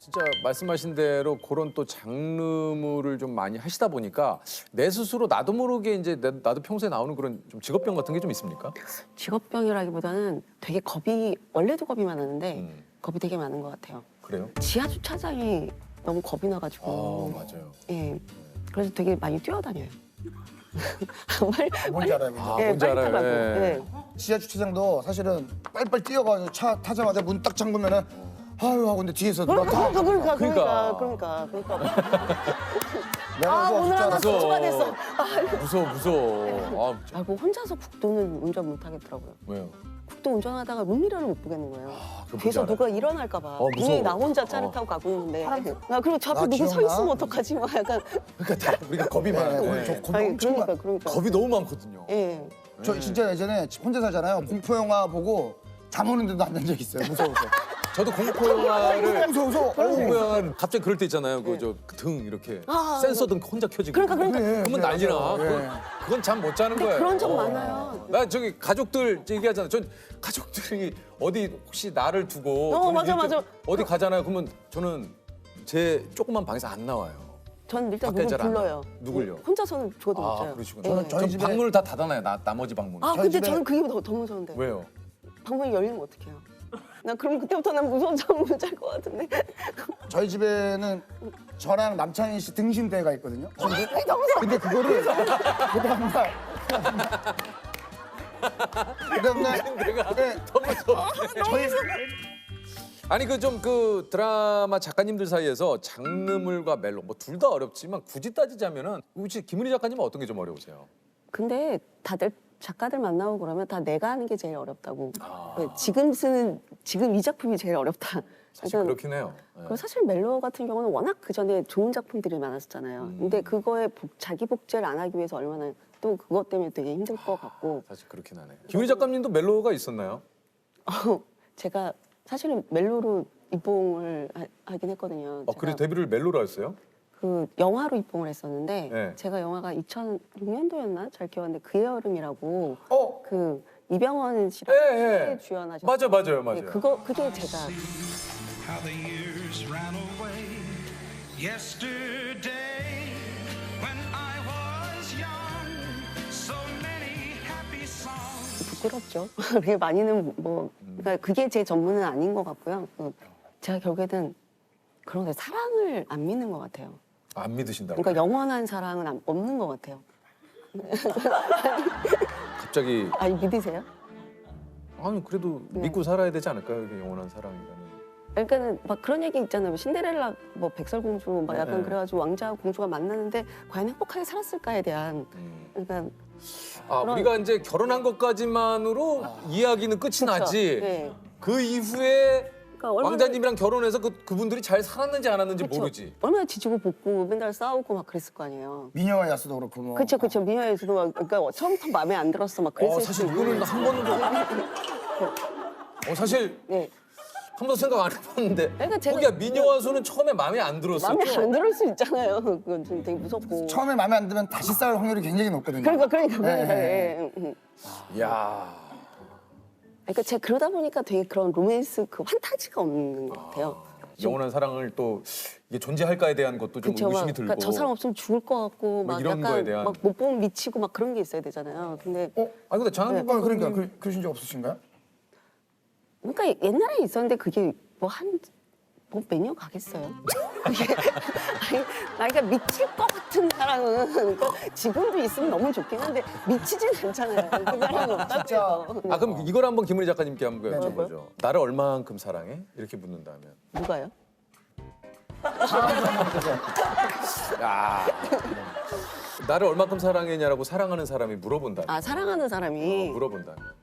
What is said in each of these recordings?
진짜 말씀하신 대로 그런 또 장르물을 좀 많이 하시다 보니까 내 스스로 나도 모르게 이제 나도 평소에 나오는 그런 좀 직업병 같은 게 좀 있습니까? 직업병이라기보다는 되게 겁이 원래도 겁이 많았는데 음. 겁이 되게 많은 것 같아요. 그래요? 지하 주차장이 너무 겁이 아 나가지고 맞아요. 예 그래서 되게 많이 뛰어다녀요. 빨리 뭔지 알아요. 뭔지. 아, 예, 뭔지 빨리 알아요. 타라고. 예. 예. 지하 주차장도 사실은 빨리빨리 뛰어가서 차 타자마자 문 딱 잠그면은 아유 하고 근데 뒤에서 누가 다 그러니까. 내가 아 그거 오늘 하나 진짜 소주가 됐어. 무서워. 아, 아, 뭐 혼자서 국도는 운전 못 하겠더라고요. 왜요? 국도 운전하다가 룸미러를 못 보겠는 거예요. 그거 뒤에서 뭔지 누가 일어날까 봐. 무서워. 괜히 나 혼자 차를 어. 타고 가고 있는데. 아, 그리고 저 앞에 나 누구 서 기억나? 있으면 어떡하지? 막 약간. 그러니까 다 우리가 겁이 네, 많아요. 오늘 저 네. 겁이 아니, 엄청 많아. 그러니까. 겁이 너무 많거든요. 예. 저 진짜 예전에 혼자 살잖아요. 공포 영화 보고 잠 오는데도 안 잔 적 있어요. 무서워서. 저도 공포 영화를 무서워서. 공포 영화는 갑자기 그럴 때 있잖아요. 그 저 등 이렇게 아, 센서 등 혼자 켜지고. 그러니까. 그러면 난리나. 맞아요. 예. 그건 잠 못 자는 근데 거예요. 그런 적 많아요. 나 저기 가족들 얘기하잖아. 전 가족들이 어디 혹시 나를 두고 어, 저는 맞아, 일단 맞아. 어디 가잖아요. 그러면 저는 제 조그만 방에서 안 나와요. 전 일단 밖에 누굴 잘안 불러요. 나와요. 누굴요? 혼자서는 죽어도 못 아 자요. 그러시구나. 예. 저희 전 집에- 방문을 다 닫아놔요. 나머지 방문. 아, 저희 근데 집에- 저는 그게 더 무서운데. 왜요? 방문이 열리면 어떡해요? 나 그럼 그때부터 난 무서운 잠 못 잘 것 같은데. 저희 집에는 저랑 남창희 씨 등신대가 있거든요. 근데, 너무 무서워. 근데 그거를 그 다음날 그 다음날 내가 네, 더 무서워. 저희 아니 그 좀 그 드라마 작가님들 사이에서 장르물과 멜로 뭐 둘 다 어렵지만 굳이 따지자면은 혹시 김은희 작가님은 어떤 게 좀 어려우세요? 근데 다들 작가들 만나고 그러면 다 내가 하는 게 제일 어렵다고. 아. 네, 지금 이 작품이 제일 어렵다. 사실 그렇긴 해요. 예. 그리고 사실 멜로 같은 경우는 워낙 그 전에 좋은 작품들이 많았잖아요. 근데 그거에 자기 복제를 안 하기 위해서 얼마나 또 그것 때문에 되게 힘들 것 같고. 사실 그렇긴 하네. 김은희 작가님도 멜로가 있었나요? 제가 사실은 멜로로 입봉을 하긴 했거든요. 그래 제가 데뷔를 멜로로 했어요? 그 영화로 입봉을 했었는데 네. 제가 영화가 2006년도였나 잘 기억하는데 그의 여름이라고 그 이병헌 씨랑 예, 예. 주연하셨어요. 맞아요. 그게 제가 How the years ran away yesterday when I was young. So many happy songs. 부끄럽죠. 그게 많이는 뭐 그러니까 그게 제 전문은 아닌 것 같고요. 제가 결국에는 그런 데 사랑을 안 믿는 것 같아요. 안 믿으신다고. 그러니까 영원한 사랑은 없는 것 같아요. 갑자기 아니 믿으세요? 아니 그래도 믿고 살아야 되지 않을까요? 이게 영원한 사랑이라는. 그러니까는 막 그런 얘기 있잖아요. 뭐 신데렐라, 뭐 백설공주, 막 약간 네. 그래가지고 왕자와 공주가 만나는데 과연 행복하게 살았을까에 대한 그러니까 그런- 우리가 이제 결혼한 것까지만으로 이야기는 끝이 그쵸? 나지. 네. 그 이후에 그러니까 얼마나- 왕자님이랑 결혼해서 그분들이 잘 살았는지 안 살았는지 그쵸? 모르지. 얼마나 지지고 볶고 맨날 싸우고 막 그랬을 거 아니에요. 미녀와 야수도 그렇고 뭐. 그렇죠. 미녀에서도 막 그러니까 처음부터 마음에 안 들었어 막 그랬을 사실 수도 이거는 있고. 한 번도 사실 네. 한 번도 생각 안 해봤는데 그러니까 제가- 거기가 미녀와 수는 처음에 마음에 안 들었었죠. 마음에 안 들을 수 있잖아요. 그건 좀 되게 무섭고. 처음에 마음에 안 들면 다시 싸울 확률이 굉장히 높거든요. 그러니까. 예. 이야. 그러니까 제가 그러다 보니까 되게 그런 로맨스 그 환타지가 없는 것 같아요. 영원한 사랑을 또 이게 존재할까에 대한 것도 좀 그쵸, 막, 의심이 들고. 그러니까 저 사람 없으면 죽을 것 같고 뭐 막 이런 거에 약간 대한- 막 못 보면 미치고 막 그런 게 있어야 되잖아요. 근데 아니 근데 장한국 그러니까 감독님 그러신 적 없으신가요? 그러니까 옛날에 있었는데 그게 뭐 몇 년 가겠어요? 그게 아니, 그러니까 미칠 것 같은 사람은 그러니까 지금도 있으면 너무 좋긴 한데 미치진 않잖아요. 그 사람이 없다고 해서. 그럼 이걸 한번 김은희 작가님께 한번 네, 여쭤보죠. 나를 얼만큼 사랑해? 이렇게 묻는다면. 누가요? 야. 나를 얼만큼 사랑했냐라고 사랑하는 사람이 물어본다면. 아 사랑하는 사람이 물어본다면.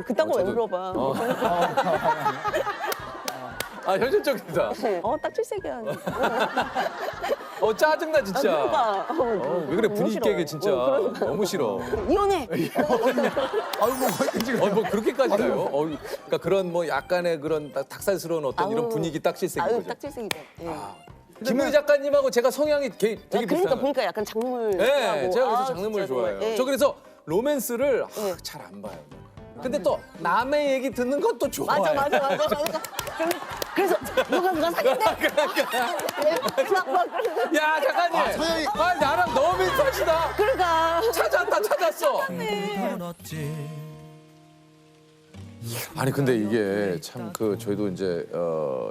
그딴 거 왜 저도- 물어봐? 현실적이다. 딱질색이야. 짜증나 진짜. 그러니까. 왜 그래 분위기 싫어. 깨게 진짜. 그러니까. 너무 싫어. 이혼해. 아이고 지금 뭐 그렇게까지 가요? 그러니까 그런 뭐 약간의 그런 닭살스러운 어떤 이런 아우, 분위기 딱실색인 아유 거죠. 딱질색이죠. 예. 김은희 작가님하고 제가 성향이 되게 그러니까 비슷해요. 보니까 약간 장르물 네, 좋아하고. 제가 그래서 아, 장르물 진짜 좋아해요. 예. 저 그래서 로맨스를 예. 잘 안 봐요. 근데 또 남의 얘기 듣는 것도 좋아요. 맞아. 그래서 누가 사귀는데? 야 작가님, 아 나랑 너무 비슷하시다. 그러니까. 찾았어. 아니 근데 이게 참 그 저희도 이제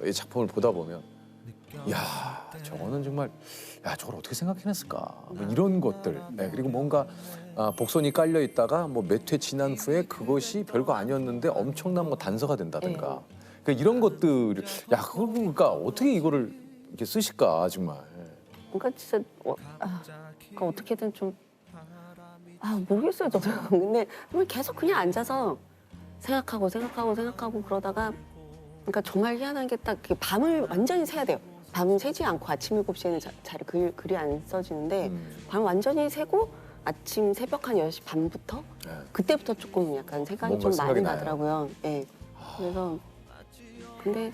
이 작품을 보다 보면 야 저거는 정말 야 저걸 어떻게 생각해냈을까 뭐 이런 것들 네, 그리고 뭔가 복선이 깔려 있다가 뭐 몇 회 지난 후에 그것이 별거 아니었는데 엄청난 뭐 단서가 된다든가 그러니까 이런 것들 야 그걸 보니까 어떻게 이거를 이렇게 쓰실까 정말 그러니까 진짜 그러니까 어떻게든 좀 모르겠어요 저도. 근데 정말 계속 그냥 앉아서 생각하고 그러다가 그러니까 정말 희한한 게 딱 밤을 완전히 새야 돼요. 밤은 새지 않고 아침 7시에는 잘 글이 안 써지는데 밤 완전히 새고 아침 새벽 한 10시 반부터 그때부터 조금 약간 생각이 좀 많이 나더라고요. 예. 그래서 근데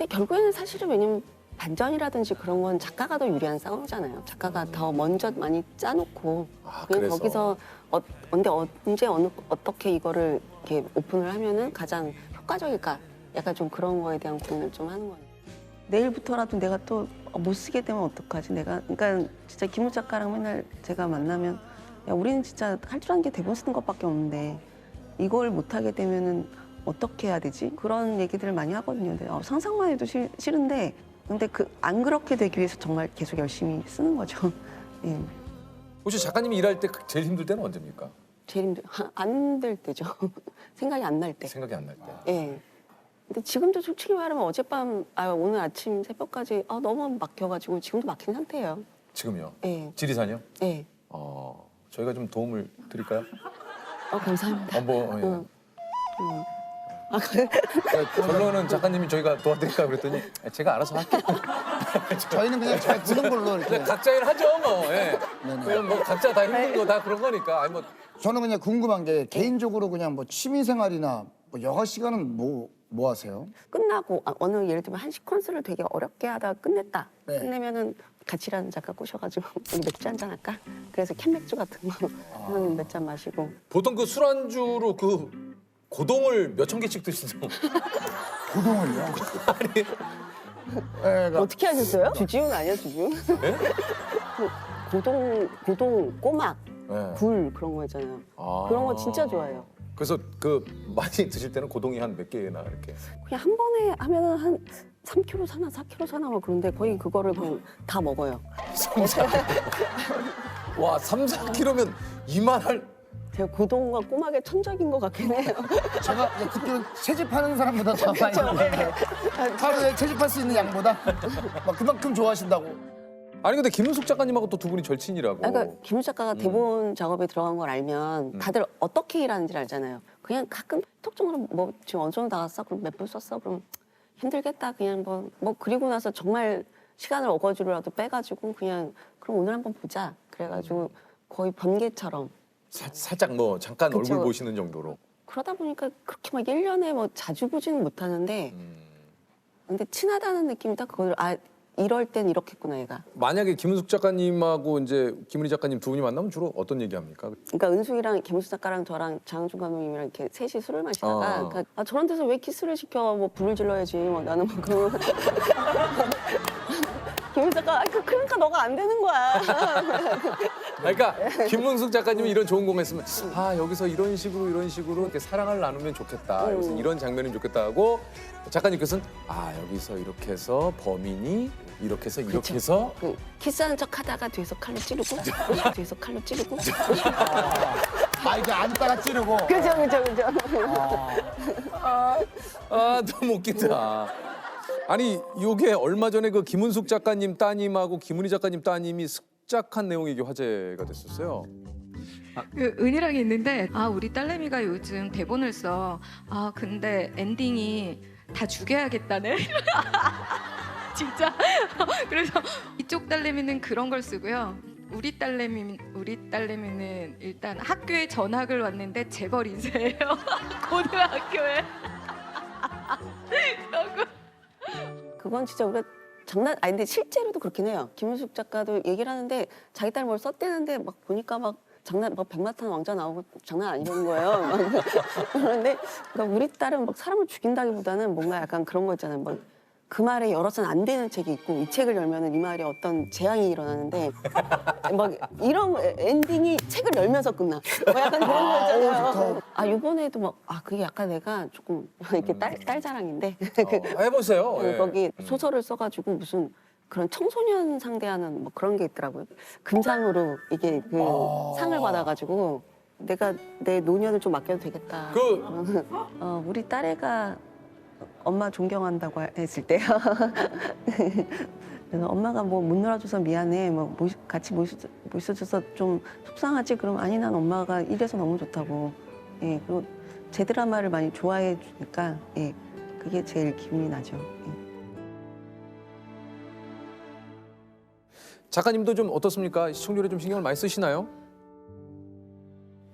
결국에는 사실은 왜냐면 반전이라든지 그런 건 작가가 더 유리한 싸움이잖아요. 작가가 더 먼저 많이 짜놓고 그냥 그래서. 거기서 언제 어떻게 이거를 이렇게 오픈을 하면은 가장 효과적일까? 약간 좀 그런 거에 대한 고민을 좀 하는 거예요. 내일부터라도 내가 또 못 쓰게 되면 어떡하지? 그러니까 진짜 김우 작가랑 맨날 제가 만나면 야 우리는 진짜 할 줄 아는 게 대본 쓰는 것밖에 없는데 이걸 못 하게 되면은 어떻게 해야 되지? 그런 얘기들을 많이 하거든요. 근데 상상만 해도 싫은데 근데 안 그렇게 되기 위해서 정말 계속 열심히 쓰는 거죠. 예. 혹시 작가님이 일할 때 제일 힘들 때는 언제입니까? 제일 안 될 때죠. 생각이 안 날 때. 생각이 안 날 때. 예. 근데 지금도 솔직히 말하면 어젯밤, 오늘 아침 새벽까지 너무 막혀가지고 지금도 막힌 상태예요. 지금요? 예. 지리산이요? 예. 저희가 좀 도움을 드릴까요? 감사합니다. 뭐 그래? 결론은 작가님이 저희가 도와드릴까 그랬더니 제가 알아서 할게요. 저희는 그냥 잘 부는 걸로 이렇게. 각자 일 하죠 뭐. 예. 네네. 그냥 뭐 각자 다 힘든 거 다 그런 거니까. 아니 뭐 저는 그냥 궁금한 게 개인적으로 그냥 뭐 취미 생활이나 뭐 여가 시간은 뭐 하세요? 끝나고 어느 예를 들면 한 시퀀스를 되게 어렵게 하다가 끝냈다. 네. 끝내면은 같이 일하는 작가 꼬셔가지고 우리 맥주 한잔 할까? 그래서 캔맥주 같은 거 몇 잔 마시고. 보통 그 술안주로 그 고동을 몇천 개씩 드시죠? 고동을요? 아니. 그러니까 어떻게 하셨어요? 주지훈 아니야 주지훈? 네? 고동 꼬막 네. 굴 그런 거 있잖아요. 그런 거 진짜 좋아해요. 그래서 그 많이 드실 때는 고동이 한 몇 개나 이렇게. 그냥 한 번에 하면은 한 3kg 사나 4kg 사나 막 그런데 거의 그거를 그냥 다 먹어요. 와 3, 4kg면 이만할. 제가 고동과 꼬막의 천적인 것 같긴 해요. 제가 듣기로는 채집하는 사람보다 더 많이 먹는데 하루에 채집할 수 있는 양보다 막 그만큼 좋아하신다고. 아니 근데 김은숙 작가님하고 또 두 분이 절친이라고. 그러니까 김우 작가가 대본 작업에 들어간 걸 알면 다들 어떻게 일하는지를 알잖아요. 그냥 가끔 톡적으로 뭐 지금 어느 정도 나왔어? 그럼 몇 분 썼어? 그럼 힘들겠다. 그냥 뭐 그리고 나서 정말 시간을 어거지로라도 빼가지고 그냥 그럼 오늘 한번 보자. 그래가지고 거의 번개처럼. 살짝 뭐 잠깐 그쵸. 얼굴 보시는 정도로. 그러다 보니까 그렇게 막 1년에 뭐 자주 보지는 못하는데 근데 친하다는 느낌이 딱 그걸 이럴 땐 이렇겠구나 얘가. 만약에 김은숙 작가님하고 이제 김은희 작가님 두 분이 만나면 주로 어떤 얘기합니까? 그러니까 은숙이랑 김은숙 작가랑 저랑 장은준 감독님이랑 이렇게 셋이 술을 마시다가 그러니까 저런 데서 왜 키스를 시켜? 뭐 불을 질러야지. 뭐 나는 뭐 그런 김은숙 작가 그러니까 너가 안 되는 거야. 그러니까 김은숙 작가님이 이런 좋은 공을 했으면 여기서 이런 식으로 이렇게 사랑을 나누면 좋겠다. 여기서 이런 장면이면 좋겠다 하고 작가님께서는 여기서 이렇게 해서 범인이 이렇게 해서 이렇게 해서 그 키스하는 척 하다가 뒤에서 칼로 찌르고 뒤에서 칼로 찌르고 이게 안 따라 찌르고. 그죠. 너무 웃긴다. 아니 이게 얼마 전에 그 김은숙 작가님 따님하고 김은희 작가님 따님이 습작한 내용이 이게 화제가 됐었어요. 그 은희랑 있는데 우리 딸내미가 요즘 대본을 써. 근데 엔딩이 다 죽여야겠다네. 진짜. 그래서 이쪽 딸내미는 그런 걸 쓰고요. 우리 딸내미는 일단 학교에 전학을 왔는데 재벌 2세예요. 고등학교에. 그건 진짜 우리가 근데 실제로도 그렇긴 해요. 김은숙 작가도 얘기를 하는데 자기 딸 뭘 썼대는데 막 보니까 막 백마탄 왕자 나오고 장난 아니라는 거예요. 그런데 그러니까 우리 딸은 막 사람을 죽인다기보다는 뭔가 약간 그런 거 있잖아요. 뭐 그 말에 열어서는 안 되는 책이 있고 이 책을 열면은 이 말에 어떤 재앙이 일어나는데 막 이런 엔딩이 책을 열면서 끝나. 뭐 약간 그런 거 있잖아요. 아 이번에도 막 그게 약간 내가 조금 이렇게 딸 자랑인데 해보세요. 예. 거기 소설을 써가지고 무슨 그런 청소년 상대하는 뭐 그런 게 있더라고요. 금상으로 이게 그 상을 받아가지고 내가 내 노년을 좀 맡겨도 되겠다. 우리 딸애가 엄마 존경한다고 했을 때요. 그래서 엄마가 뭐 못 놀아줘서 미안해. 뭐 같이 못 있어줘서 좀 속상하지. 그럼 아니 난 엄마가 이래서 너무 좋다고. 예 그리고 제 드라마를 많이 좋아해 주니까 예 그게 제일 기분이 나죠. 예. 작가님도 좀 어떻습니까? 시청률에 좀 신경을 많이 쓰시나요?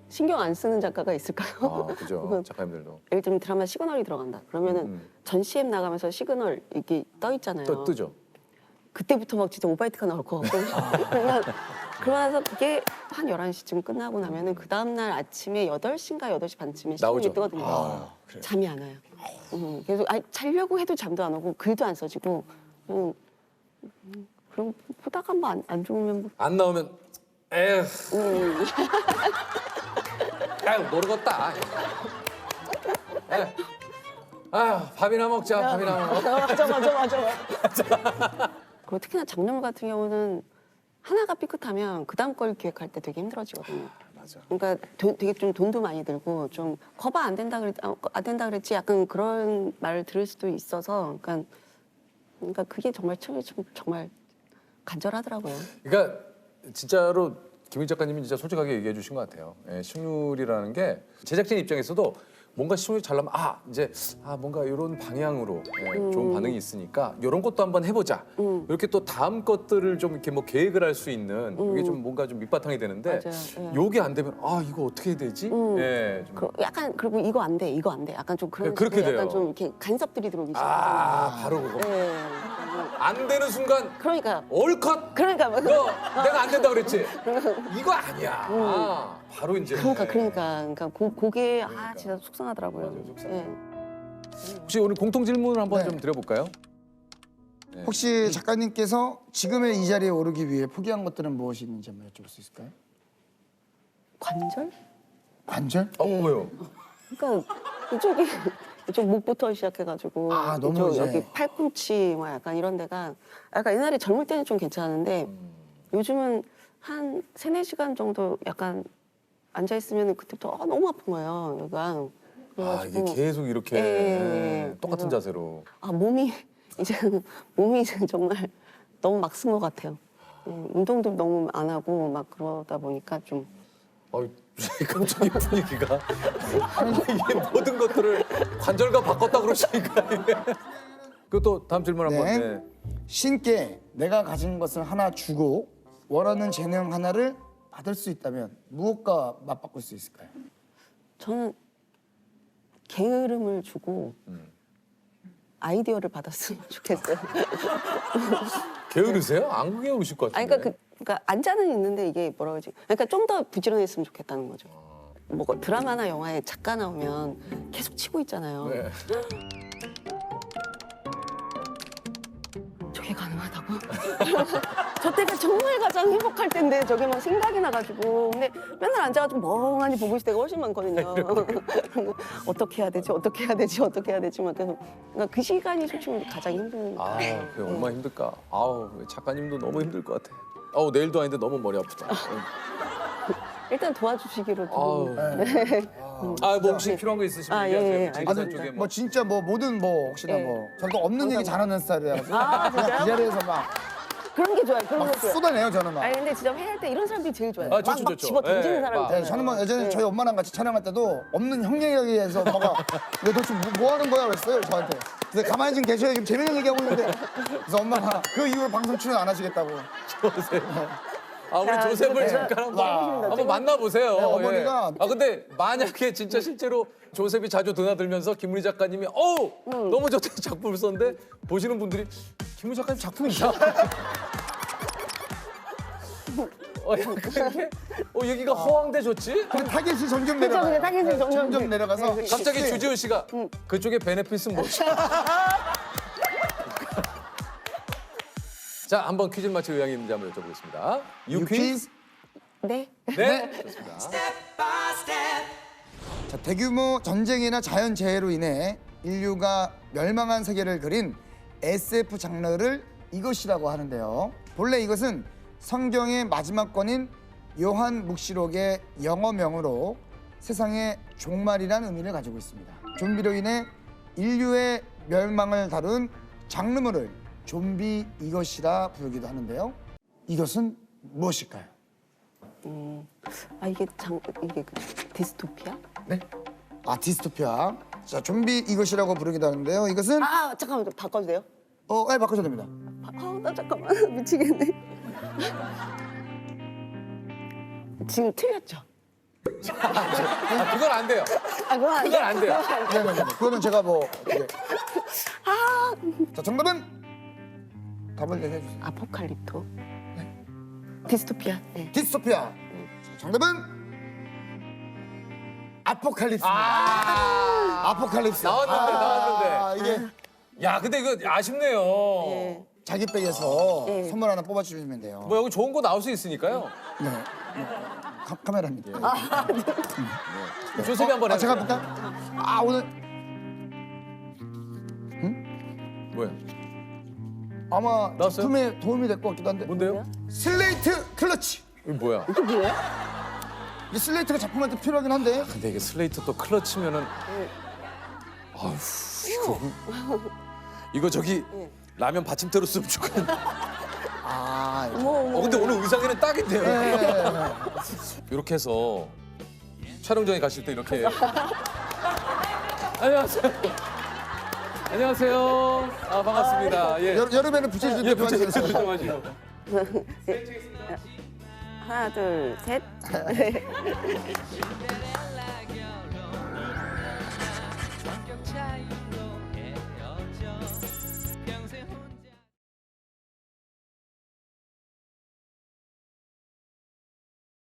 신경 안 쓰는 작가가 있을까요? 그죠. 작가님들도. 예를 들면 드라마 시그널이 들어간다. 그러면은 전 CM 나가면서 시그널 이게 떠 있잖아요. 뜨죠. 그때부터 막 진짜 오바이트가 나올 것 같고. 그러면서 그게 한 11시쯤 끝나고 나면은 그 다음날 아침에 8시인가 8시 반쯤에 나오죠. 시간이 뜨거든요. 잠이 안 와요. 계속 자려고 해도 잠도 안 오고 글도 안 써지고. 그럼 보다가 뭐 안 좋으면 뭐. 안 나오면 에휴. 아유 모르겠다. 아유 밥이나 먹자. 밥이나 먹어. 맞아. 그리고 특히나 장르물 같은 경우는 하나가 삐끗하면 그 다음 걸 기획할 때 되게 힘들어지거든요. 맞아. 그러니까 되게 좀 돈도 많이 들고 좀 거봐 안 된다 그랬지 약간 그런 말을 들을 수도 있어서 그러니까 그게 정말 정말 간절하더라고요. 그러니까 진짜로 김일 작가님이 진짜 솔직하게 얘기해 주신 것 같아요. 예, 시청률이라는 게 제작진 입장에서도 뭔가 시청률이 잘 나면 이제 뭔가 이런 방향으로 좋은 반응이 있으니까 이런 것도 한번 해보자. 이렇게 또 다음 것들을 좀 이렇게 뭐 계획을 할 수 있는 이게 좀 뭔가 좀 밑바탕이 되는데 맞아요. 요게 안 되면 이거 어떻게 해야 되지? 예, 좀. 약간 그리고 이거 안 돼. 약간 좀 그런 그렇게 식으로 약간 돼요. 좀 이렇게 간섭들이 들어오기 시작하잖아요. 바로 그거. 네. 안 되는 순간 그러니까 올컷 그러니까 너 내가 안 된다 그랬지? 이거 아니야. 바로 이제. 그러니까 그게 진짜 속상하더라고요. 맞아요, 속상해. 네. 혹시 오늘 공통 질문을 한번 좀 드려볼까요? 혹시 작가님께서 지금의 이 자리에 오르기 위해 포기한 것들은 무엇이 있는지 한번 여쭤볼 수 있을까요? 관절? 관절? 왜요? 그러니까 이쪽 목부터 시작해가지고 너무 이제. 여기 팔꿈치 막 약간 이런 데가 약간 옛날에 젊을 때는 좀 괜찮았는데 요즘은 한 3-4시간 정도 약간 앉아 있으면 그때부터 너무 아픈 거예요. 여기가. 이게 계속 이렇게 예. 똑같은 그래서- 자세로. 몸이 이제 정말 너무 막 쓴 것 같아요. 운동도 너무 안 하고 막 그러다 보니까 좀 갑자기 분위기가 이게 모든 것들을 관절과 바꿨다 그러시니까 그것도 다음 질문 한번. 네. 네. 신께 내가 가진 것을 하나 주고 원하는 재능 하나를 받을 수 있다면 무엇과 맞바꿀 수 있을까요? 저는 게으름을 주고 아이디어를 받았으면 좋겠어요. 게으르세요? 안 게으르실 것 같은데. 그러니까 앉아는 있는데 이게 뭐라 그러지? 그러니까 좀 더 부지런했으면 좋겠다는 거죠. 뭐 드라마나 영화에 작가 나오면 계속 치고 있잖아요. 네. 저게 가능하다고? 저 때가 정말 가장 행복할 텐데 저게 막 생각이 나가지고 근데 맨날 앉아가지고 멍하니 보고 있을 때가 훨씬 많거든요. 어떻게 해야 되지? 막 계속 그러니까 그 시간이 솔직히 가장 힘든. 그게 얼마나 힘들까. 작가님도 너무 힘들 것 같아. 내일도 아닌데 너무 머리 아프다. 일단 도와주시기로 뭐 혹시 필요한 거 있으시면 얘기하세요. 제 계산 쪽에 뭐 진짜 뭐 뭐든 뭐 혹시나 네. 뭐 저도 없는 얘기 잘하는 스타일이라서 진짜요? 그냥 이 자리에서 막 그런 게 좋아요. 그런 거 좋아요. 쏟아내요 저는 막. 근데 진짜 회의할 때 이런 사람들이 제일 좋아요. 좋죠, 막 좋죠. 집어 던지는 네, 사람들. 네, 저는 뭐 예전에 저희 엄마랑 같이 촬영할 때도 없는 형 얘기해서 엄마가 너 지금 뭐 하는 거야 그랬어요 저한테. 그래서 가만히 좀 계셔야 지금 재밌는 얘기하고 있는데 그래서 엄마가 그 이후로 방송 출연 안 하시겠다고. 우리 조셉을 잠깐 한번 만나보세요. 네, 어머니가 근데 만약에 진짜 실제로 조셉이 자주 드나들면서 김우리 작가님이 너무 좋다는 작품을 썼는데 보시는 분들이 김우리 작가님 작품이 이상하다. 여기가 허황돼 줬지? 그 타겟이 점점 내려가요. 그쵸, 타겟이 점점 내려가서 갑자기 주지훈 씨가 그쪽에 베네핏은 뭐지? 자, 한번 퀴즈를 맞힐 의향이 있는지 한번 여쭤보겠습니다. 유퀴즈. 네. 네, 좋습니다. 자, 대규모 전쟁이나 자연재해로 인해 인류가 멸망한 세계를 그린 SF 장르를 이것이라고 하는데요. 본래 이것은 성경의 마지막 권인 요한 묵시록의 영어명으로 세상의 종말이라는 의미를 가지고 있습니다. 좀비로 인해 인류의 멸망을 다룬 장르물을 좀비 이것이라 부르기도 하는데요. 이것은 무엇일까요? 이게 이게 디스토피아? 네? 아, 디스토피아. 자, 좀비 이것이라고 부르기도 하는데요. 이것은 잠깐만 바꿔도 돼요? 네, 바꿔도 됩니다. 나 잠깐만 미치겠네. 지금 틀렸죠? 아, 그건 안 돼요. 그건 그건 안 돼요. 네네네. 그거는 제가 뭐. 네. 자, 정답은 답을 얘기해 주세요. 아포칼립토. 디스토피아. 네. 디스토피아. 자, 정답은 아포칼립스. 아포칼립스. 나왔는데. 이게 야, 근데 이거 아쉽네요. 네. 자기 백에서 네. 선물 하나 뽑아주시면 돼요. 뭐 여기 좋은 거 나올 수 있으니까요. 네. 카메라입니다. 조셉이 한번 해보세요. 제가 볼까? 오늘 뭐야? 아마 나왔어요? 작품에 도움이 될 것 같기도 한데. 뭔데요? 슬레이트 클러치. 이거 뭐야? 이게 뭐야? 이 슬레이트가 작품한테 필요하긴 한데. 근데 이게 슬레이트 또 클러치면은 아우 이거 저기 라면 받침대로 쓰면 좋겠네. 근데 오늘 의상에는 딱인데요. 네. 이렇게 해서 촬영장에 가실 때 이렇게 안녕하세요. 안녕하세요. 반갑습니다. 예. 여름에는 부채질 때 부채질 좋아하시겠어요? 좀 하시고. 하나 둘 셋.